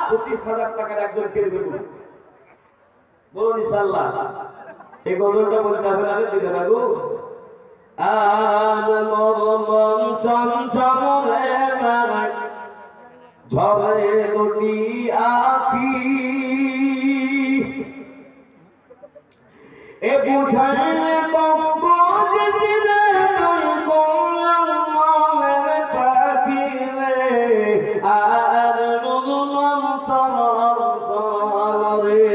25,000 টাকার একজন কিনবে বলুন ইনশাআল্লাহ। সেই গজলটা বলতে হবে না, দিবে না গো। আর মন চঞ্চল রে ঝরে দুটি আখি, এ বুঝাইলে কম্পোজ সিনে তুই কোলাম মনের পাখি রে। আর মন চঞ্চল রে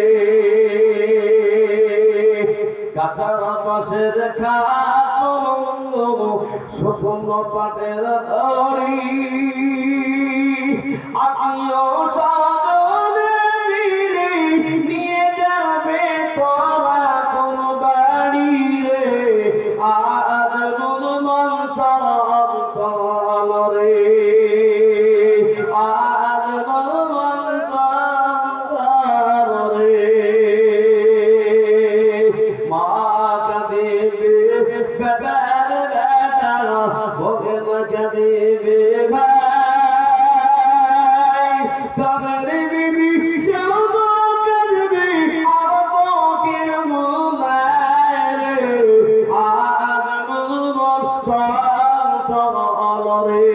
কাঁচা পাশের শুকন পাটের দড়ি, আত্মীয় স্বজনে মিলে নিয়ে যাবে তোরা কোন বাড়ি রে। আর মন চঞ্চল রে, আর মন চঞ্চল রে। মা কাঁদিবে বেটার বেটা, ভোগে না কাঁদিবে ভাই, তাদের বিবি সেও তো কাঁদিবে আর বউকে মনায় রে। আর মন চঞ্চল রে।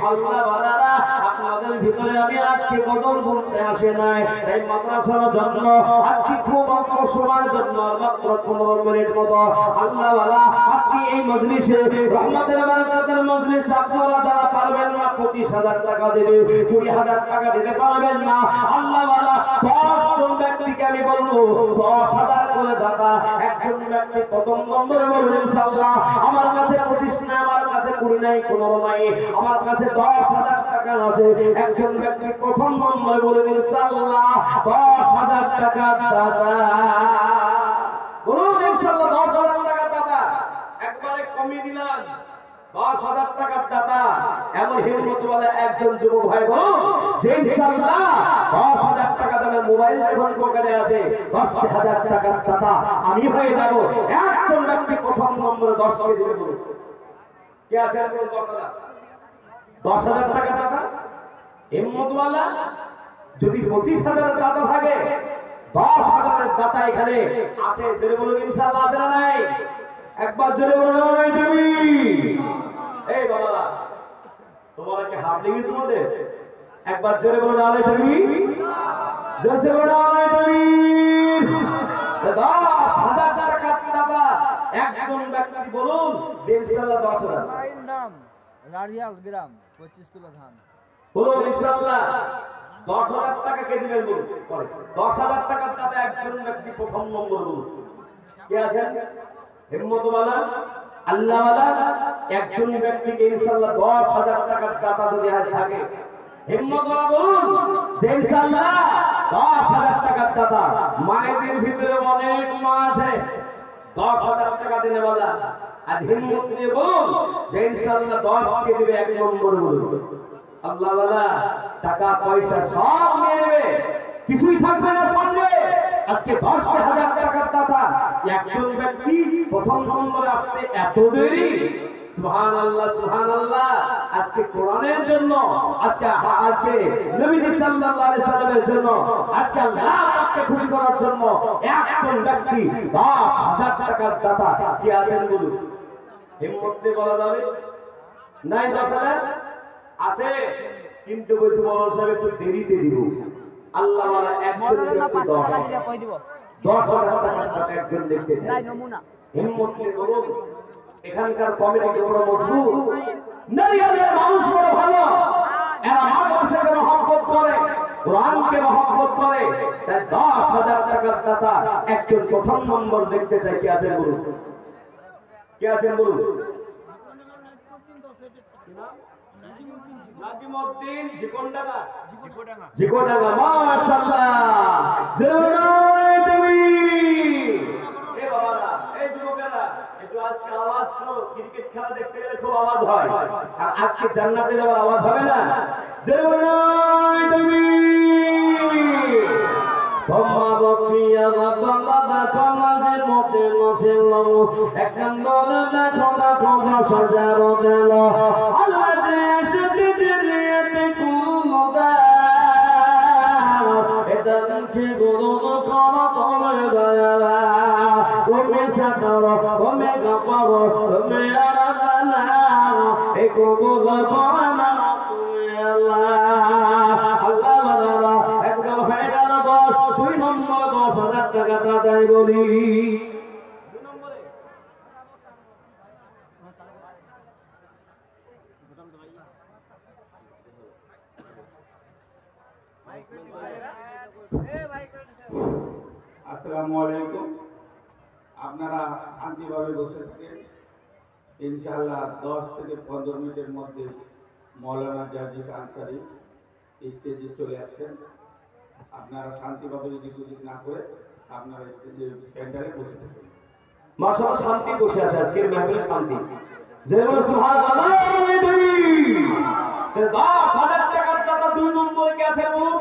আল্লাহ বালারা, আপনাদের ভিতরে আমি আজকে গজল বলতে আসে নাই, তাই মাদ্রাসার জন্য আজকে খুব অল্প সময়ের জন্য মাত্র 15 মিনিট মতো আল্লাহ বালা আজকে এই মজলিসে রহমতের বরকতের মজলিস আপনারা যারা পারবেন না 25,000 টাকা দেবে, 20,000 টাকা দিতে পারবেন না আল্লাহ বালা 10 জন ব্যক্তিকে আমি বলবো 10,000 করে টাকা। একজন ব্যক্তি প্রথম নম্বরে বলবেন ইনশাআল্লাহ আমার কাছে 25 না, আমার কাছে 20 নাই, 15 নাই, আমার কাছে 10,000 টাকা আছে। একজন ব্যক্তি প্রথম নম্বরে বলবেন ইনশাআল্লাহ 10,000 টাকা দাদা। বলুন ইনশাআল্লাহ 10,000 টাকা দাদা। একবারে কমিয়ে দিলাম 10,000 টাকার দাদা। এমন হিম্মতওয়ালা একজন যুবক ভাই বলুন যে ইনশাআল্লাহ 10,000 টাকা দামের মোবাইল ফোন পকেটে আছে, 10,000 টাকার দাদা আমি হয়ে যাব। একজন ব্যক্তি প্রথম নম্বরে 10 কে দিবে বলুন কে আছে? একজন 10,000 টাকা দাদা হিম্মতওয়ালা। যদি 25,000 দাদা থাকে 10,000 দাদা এখানে আছে, জোরে বলুন ইনশাআল্লাহ আছে না নাই? একবার জোরে বলুন না নাই তুমি? এই বাবা তোমরা কি হাত লেগে তোমাদের? একবার জোরে বলুন না নাই তুমি? জোরে বলুন না নাই তুমি? 10,000 টাকা দাদা একজন ব্যক্তি বলুন যে ইনশাআল্লাহ 10,000। মাইল নাম রারিয়াল গ্রাম 25 কিলো ধান বলুন ইনশাআল্লাহ 10,000 টাকা কে দিবেন বলুন? পরে 10,000 টাকার দাদা একজন ব্যক্তি প্রথম নম্বর বলুন কে আছেন? হিম্মতওয়ালা আল্লাহওয়ালা একজন ব্যক্তিকে ইনশাআল্লাহ 10,000 টাকার দাতা যদি আজ থাকে হিম্মতওয়ালা বলুন যে ইনশাআল্লাহ 10,000 টাকার দাতা। মায়েদের ভিতরে অনেক মা আছে 10,000 টাকা দেনে वाला, আজ হিম্মত নিয়ে বলুন যে ইনশাআল্লাহ 10 কে দিবে এক নম্বর বলুন। আল্লাহওয়ালা টাকা পয়সা সব নিয়ে নেবে, কিছুই থাকবে না সঙ্গে। আজকে 10,000 টাকার দাতা একজন ব্যক্তি প্রথম নম্বরে আসতে এত দেরি। সুবহানাল্লাহ সুবহানাল্লাহ। আজকে কোরআনের জন্য, আজকে নবী সাল্লাল্লাহু আলাইহি সাল্লামের জন্য, আজকে আল্লাহ পাককে খুশি করার জন্য একজন ব্যক্তি 10,000 টাকার দাতা কি আছেন বলুন? হিম্মত দিয়ে বলা যাবে নাই? 10,000 আছে, কিন্তু বলছি মৌলানা সাহেব একটু দেরিতে দিব। আল্লাহ ওয়ালা একজন ব্যক্তি 10,000 টাকা একজন দেখতে চাই। হিম্মত নিয়ে বলুন। এখানকার কমিটি বড় মজবুত, নারীদের মানুষ বড় ভালো, এরা মাদ্রাসাকে মহব্বত করে, কোরআনকে মহব্বত করে, তাই 10,000 টাকার দাতা একজন প্রথম নম্বর দেখতে চাই। কে আছেন বলুন? কে আছেন বলুন? নাজিমউদ্দিন জিকোডাঙ্গা, জিকোডাঙ্গা মাশাআল্লাহ। জোরে তুমি এ বাবারা, এই যুবকেরা একটু আজকে আওয়াজ করো। ক্রিকেট খেলা দেখতে গেলে খুব আওয়াজ হয়, আর আজকে জান্নাতে যাওয়ার আওয়াজ হবে না? জোরে তুমি তোমা বপিয়া বাবা দেখো না যে মতে নছিল, এক নম্বরে দেখো না কোনা সাজারো দিল, আল্লাহ যে এসে দিতে নিতে কোন দেয় কবুল করে নাও তুমি আল্লাহ। আল্লাহ বাবা একদম হয়ে গেল 10, 2 নম্বর 10,000 টাকা দাদাই বলি। আসসালামু আলাইকুম। আপনারা শান্তিভাবে বসে থাকেন, ইনশাআল্লাহ 10 থেকে 15 মিনিটের মধ্যে মৌলানা জাজিস আনসারী স্টেজে চলে আসছেন। আপনারা শান্তিভাবে এদিক ওদিক না করে আপনারা স্টেজে প্যান্ডেলে বসে থাকেন। মাশাআল্লাহ শান্তি বসে আছে আজকের মাহফিলে শান্তি। যে বলে সুবহানাল্লাহ। 10,000 টাকার দাতা 2 নম্বর কে আছে বলুন?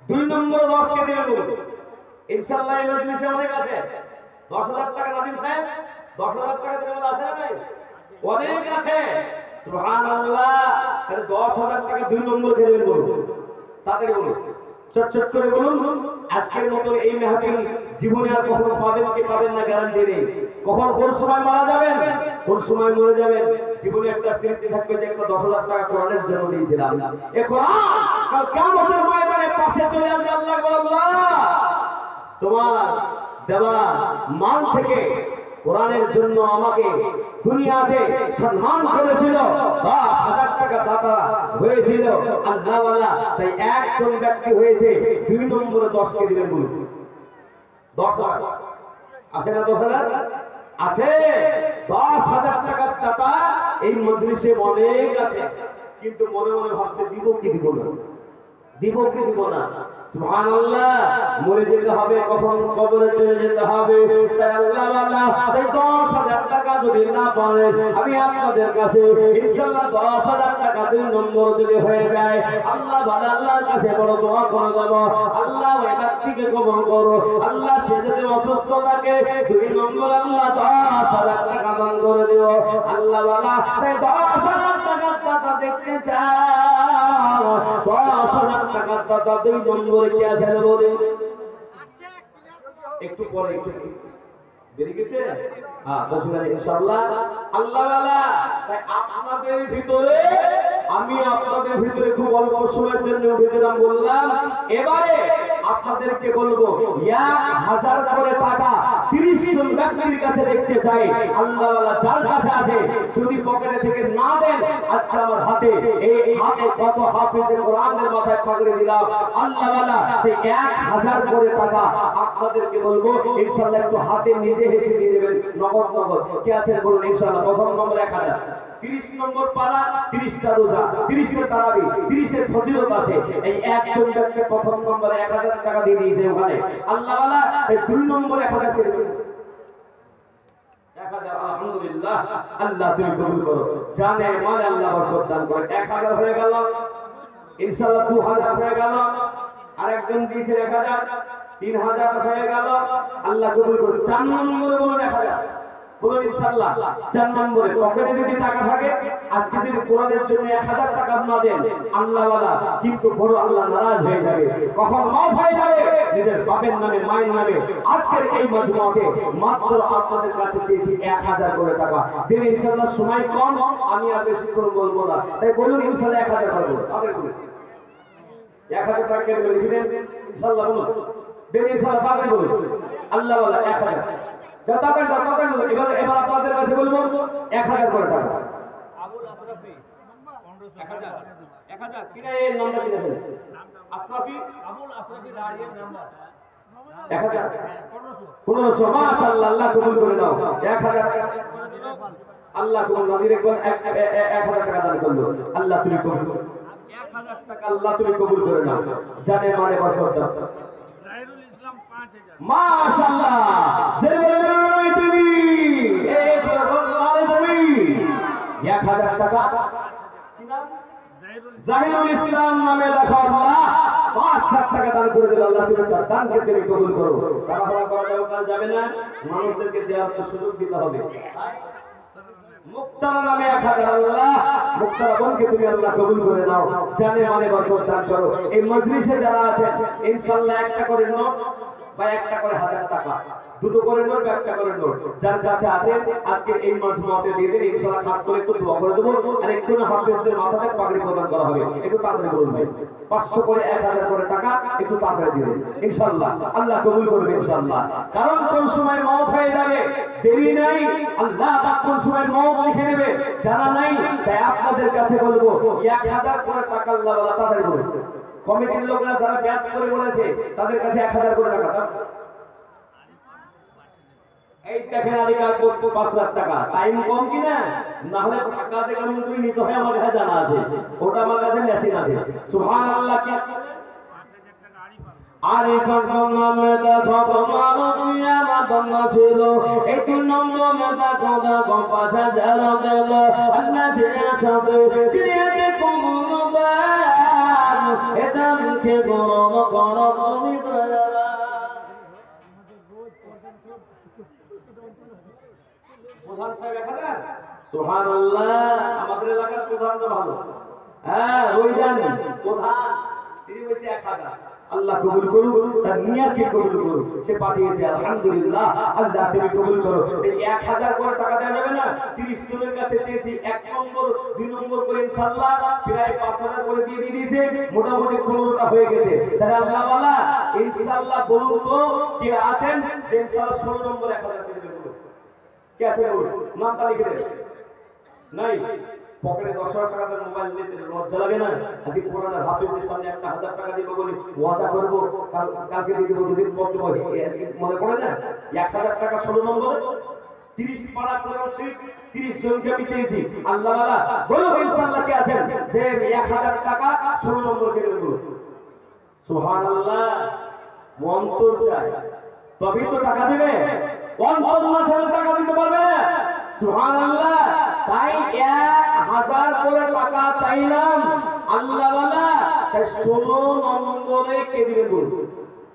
2 নম্বর 10 কে দিবেন বলুন? ইনশাআল্লাহ এই মজলিসে অনেক আছে। 10,000 টাকা নাদিম সাহেব 10,000 টাকা দেওয়ার আছে না ভাই? অনেক আছে। সুবহানাল্লাহ। তাহলে 10,000 টাকা 2 নম্বর কে দিবেন বলুন? তাড়াতাড়ি বলুন, চটচট করে বলুন। আজকের মতো এই মাহফিল জীবনে আর কখনো পাবেন কি পাবেন না গ্যারান্টি নেই। কখন কোন সময় মারা যাবেন, কোন সময় মরে যাবেন, জীবনে একটা স্মৃতি থাকবে যে একটা 10,000 টাকা কোরআনের জন্য দিয়েছিলাম। এই কোরআন কাল কিয়ামতের ময়দানে পাশে চলে আসবে। আল্লাহ গো আল্লাহ, তোমার দেওয়া মান থেকে কোরআনের জন্য আমাকে দুনিয়াতে সম্মান করেছিল, 10,000 টাকা দাতা হয়েছিল আল্লাহ ওয়ালা। তাই একজন ব্যক্তি হয়েছে 2 নম্বরে 10 কে দিবেন বলুন? 10,000 আছে না? 10,000 আছে। 10,000 টাকার দাতা এই মজলিসে অনেক আছে, কিন্তু মনে মনে ভাবছে দিব কি দিব না, দিব কি দিব না। সুবহানাল্লাহ। মরে যেতে হবে, কখন কবরে চলে যেতে হবে। তাই আল্লাহ ওয়ালা এই 10,000 টাকা যদি না পারে, আমি আপনাদের কাছে ইনশাআল্লাহ 10,000 টাকা 2 নম্বর যদি হয়ে যায়, আল্লাহ ওয়ালা আল্লাহর কাছে বড় দোয়া করে দেব, আল্লাহ ওই ব্যক্তিকে কবুল করো। আল্লাহ সে যদি অসুস্থ থাকে 2 নম্বর আল্লাহ 10,000 টাকা দান করে দিও আল্লাহ ওয়ালা। তাই 10,000 টাকার দাতা দেখতে চাও, 10,000 টাকার দাতা 2 নম্বরে কে আছে বলে? একটু পরে একটু বেরিয়ে গেছে। হ্যাঁ বসুন ইনশাআল্লাহ আল্লাহ ওয়ালা। তাই আপনাদের ভিতরে আমি আপনাদের ভিতরে খুব অল্প সময়ের জন্য উঠেছিলাম, বললাম এবারে আপনাদেরকে বলবো 1,000 করে টাকা 30 জন ব্যক্তির কাছে দেখতে চাই। আল্লাহ ওয়ালা যার কাছে আছে যদি পকেটে থেকে না দেন, আজকে আমার হাতে এই হাতে কত হাফেজে কোরআনের মাথায় পাগড়ি দিলাম আল্লাহ ওয়ালা। তাই 1,000 করে টাকা আপনাদেরকে বলবো ইনশাআল্লাহ একটু হাতে নিজে হেসে দিয়ে দেবেন, নগদ নগদ। কে আছেন বলুন ইনশাআল্লাহ? প্রথম নম্বর 1,000, 30 নম্বর পারা, 30টা রোজা, 30টা তারাবি, 30 এর ফজিলত আছে। এই একজন ব্যক্তি প্রথম নম্বরে 1,000 টাকা দিয়ে দিয়েছে ওখানে আল্লাহ ওয়ালা। এই 2 নম্বরে 1,000 করে দেবেন। 1,000 আলহামদুলিল্লাহ। আল্লাহ তুমি কবুল করো, জানে মানে আল্লাহ বরকত দান করে। 1,000 হয়ে গেল ইনশাআল্লাহ। 2,000 হয়ে গেল। আরেকজন দিয়েছে 1,000, 3,000 হয়ে গেল। আল্লাহ কবুল করুন। 4 নম্বরে বলুন 1,000 বলুন ইনশাআল্লাহ। 4 নম্বরে পকেটে যদি টাকা থাকে, আজকে যদি কোরআনের জন্য 1,000 টাকা না দেন আল্লাহ ওয়ালা কিন্তু বড় আল্লাহ নারাজ হয়ে যাবে, কখন মাফ হয়ে যাবে নিজের বাপের নামে মায়ের নামে। আজকের এই মজমাতে মাত্র আপনাদের কাছে চেয়েছি 1,000 করে টাকা দিন ইনশাআল্লাহ। সময় কম, আমি আর বেশিক্ষণ বলবো না, তাই বলুন ইনশাআল্লাহ 1,000 করব। তাদের বলুন 1,000 টাকা কেটে লিখে দেন ইনশাআল্লাহ। বলুন দেন ইনশাআল্লাহ। তাদের বলুন আল্লাহ ওয়ালা 1,000 এবার আপনাদের কাছে বলবো 1,000 করে টাকা। আবুল আশরাফি 1,000 1,000 কিনা এই নামটা কি দেখেন? আশরাফি আবুল আশরাফি দাঁড়িয়ে নাম্বার 1,000 1500 মাশাআল্লাহ। আল্লাহ কবুল করে নাও। 1,000 আল্লাহ কবুল নবীর একবার 1,000 টাকা দান করলো। আল্লাহ তুমি কবুল করো। 1,000 টাকা আল্লাহ তুমি কবুল করে নাও, জানে মানে বরকত দাও। মাশাআল্লাহ। জেরে তুমি এই বললে তুমি 1,000 টাকা কি নাম? জাহিরুল ইসলাম নামে দেখো আল্লাহ 5,000 টাকা দান করে দিল। আল্লাহ তুমি তার দানকে তুমি কবুল করো। টাকা পয়সা করা যাবে না, মানুষদেরকে দেওয়ার সুযোগ দিতে হবে। মুক্তারা নামে 1,000 আল্লাহ মুক্তারা বোনকে তুমি আল্লাহ কবুল করে নাও, জানে মানে বরকত দান করো। এই মজলিসে যারা আছেন ইনশাআল্লাহ একটা করে নোট বা একটা করে 1000 টাকা, দুটো করে নোট বা একটা করে নোট, যার কাছে আছে আজকে এই মাজমুআতে দিয়ে দেন, ইনশাআল্লাহ খাস করে একটু দোয়া করে দেব। আর একটু না হাফেজদের মাথাতে পাগড়ি প্রদান করা হবে, একটু তাড়াতাড়ি বলুন ভাই। 500 করে 1000 করে টাকা একটু তাড়াতাড়ি দিয়ে দেন ইনশাআল্লাহ, আল্লাহ কবুল করবে ইনশাআল্লাহ। কারণ কোন সময় মওত হয়ে যাবে, দেরি নাই, আল্লাহ পাক কোন সময় মওত লিখে নেবে জানা নাই। তাই আপনাদের কাছে বলবো 1000 করে টাকা আল্লাহ ওয়ালা তাড়াতাড়ি বলুন। কমিটির লোকেরা যারা ব্যাস করে বলেছে তাদের কাছে 1000 করে টাকা দাও। এই দেখেন আলী কাজ 5 লাখ টাকা, টাইম কম কিনা, না হলে কাজে কেমন করে নিতে হয় আমার কাছে জানা আছে, ওটা আমার কাছে মেশিন আছে। সুবহানাল্লাহ। কি আলী যখন নামে দেখো তোমার পিয়ামা বন্যা ছিল, এই 2 নম্বরে দেখো দেখো 5000 দিল আল্লাহ যে সাথে চিনিয়ে কোনো দান এদানকে গরম করো তুমি দয়া। প্রধান সাহেব 1000, সুবহানাল্লাহ। আমাদের এলাকার প্রধান তো ভালো, হ্যাঁ রইজান প্রধান, তিনি বলছে 1000। আল্লাহ কবুল করুন, তার নিয়তকে কবুল করুন, সে পাঠিয়েছে আলহামদুলিল্লাহ। আল্লাহ তুমি কবুল করো। এই 1000 করে টাকা দেওয়া যাবে না, 30 জনের কাছে চেয়েছি, 1 নম্বর 2 নম্বর করে ইনশাআল্লাহ প্রায় 5000 করে দিয়ে দিয়েছে, মোটামুটি 15টা হয়ে গেছে। তাহলে আল্লাহ ওয়ালা ইনশাআল্লাহ বলুন তো কে আছেন যে ইনশাআল্লাহ 16 নম্বর 1000 করে দেবে? কে আছে বলুন, নামটা লিখে দেন। নাই পকেটে 10,000 টাকা দিয়ে মোবাইল নিতে লজ্জা লাগে না? আজকে কোরআনের হাফেজদের সামনে একটা 1000 টাকা দিব বলি ওয়াদা করব, কালকে দিয়ে দেব, দুদিন পর দেব, আজকে মনে পড়ে না? 1000 টাকা 16 নম্বরে 30 পারা কোরআন শরীফ 30 জনকে আমি চেয়েছি। আল্লাহ ওয়ালা বলো ইনশাআল্লাহ কে আছেন যে 1000 টাকা 16 নম্বর কে দেব? সুবহানাল্লাহ। অন্তর চাই তবেই তো টাকা দিবে, অন্তর না থাকলে টাকা দিতে পারবে না। সুবহানাল্লাহ। তাই 1000 করে টাকা চাইলাম আল্লাহ ওয়ালা, তাই 16 নম্বরে কে দিবেন বলুন?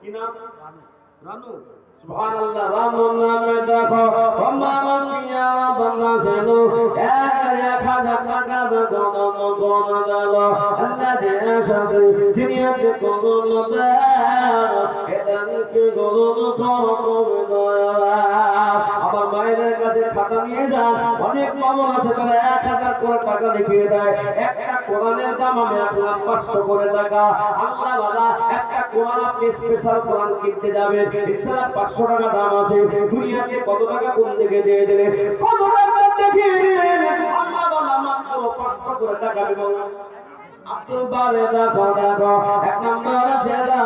কি নাম? রানু। সুবহানাল্লাহ। রানু নামে দেখো আমার পিয়া বান্দা ছিল, 1000 টাকা দান করে দিল আল্লাহ যে সাথে জিনিয়াতে করুন দান এদানকে করুন করো তুমি দয়া। আমার মায়েদের কাছে খাতা নিয়ে যান, অনেক মামুন আছে তারা 1000 করে টাকা লিখিয়ে দেয়। একটা কোরআনের দাম আমি 1,500 করে টাকা। আল্লাহ ওয়ালা একটা কোরআন আপনি স্পেশাল কোরআন কিনতে যাবেন, ইনশাআল্লাহ 500 টাকা দাম আছে। দুনিয়াতে কত টাকা কোন দিকে দিয়ে দিলে, কত টাকা দেখিয়ে দিলেন, আল্লাহ ওয়ালা মাত্র 500 করে টাকা দেবেন। আব্দুল বারে দেখো দেখো 1 নম্বর ছেলে,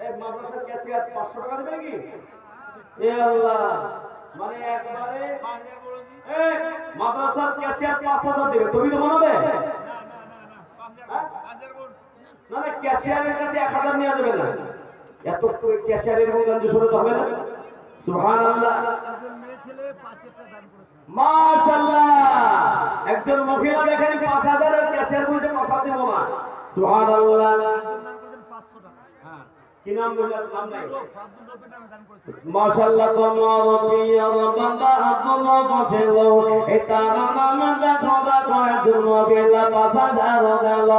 এই মাদ্রাসার ক্যাশিয়ার 500 টাকা দেবে কি? এ আল্লাহ, মানে একবারে এই মাদ্রাসার ক্যাশিয়ার 5000 দেবে, তুমি তো মনে হবে না না, ক্যাশিয়ারের কাছে 1000 নেওয়া যাবে না, এত ক্যাশিয়ারের গঞ্জ শুনতে হবে না। সুবহানাল্লাহ। মাশাআল্লাহ। একজন মহিলা দেখেন 5000 এর ক্যাশিয়ার বলছে 5000 দেব না। সুবহানাল্লাহ। কি নাম বললেন? নাম নাই। মাশাআল্লাহ। তোমার প্রিয় বান্দা আব্দুল্লাহ পছন্দ, এটা নাম দেখো দেখো একজন মহিলা 5000 দিল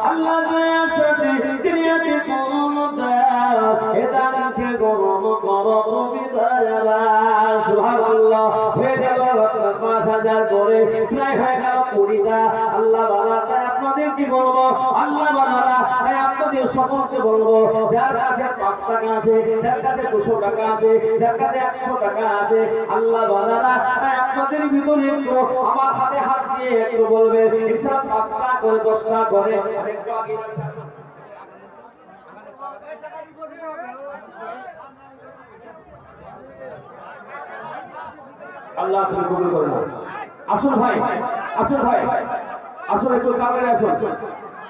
আল্লাহ যে সাথে জিনিয়াতে করুন দাও এদানকে করুন করো তুমি দয়া। সুবহানাল্লাহ। হয়ে গেল আপনার 5000 করে, প্রায় হয়ে গেল 20টা। আল্লাহ ওয়ালা তাই আপনাদের কি বলবো, আল্লাহ ওয়ালা তাই আপনাদের সকলকে বলবো, যার কাছে 5 টাকা আছে, যার কাছে 200 টাকা আছে, যার কাছে 100 টাকা আছে, আল্লাহ ওয়ালা তাই আপনাদের ভিতরে একটু আমার হাতে হাত দিয়ে একটু বলবে ইনশাআল্লাহ 5 টাকা করে 10 টাকা করে একটু আগে আল্লাহ তুমি কবুল করো। আসুন ভাই, আসুন ভাই, আসুন একটু তাড়াতাড়ি আসুন।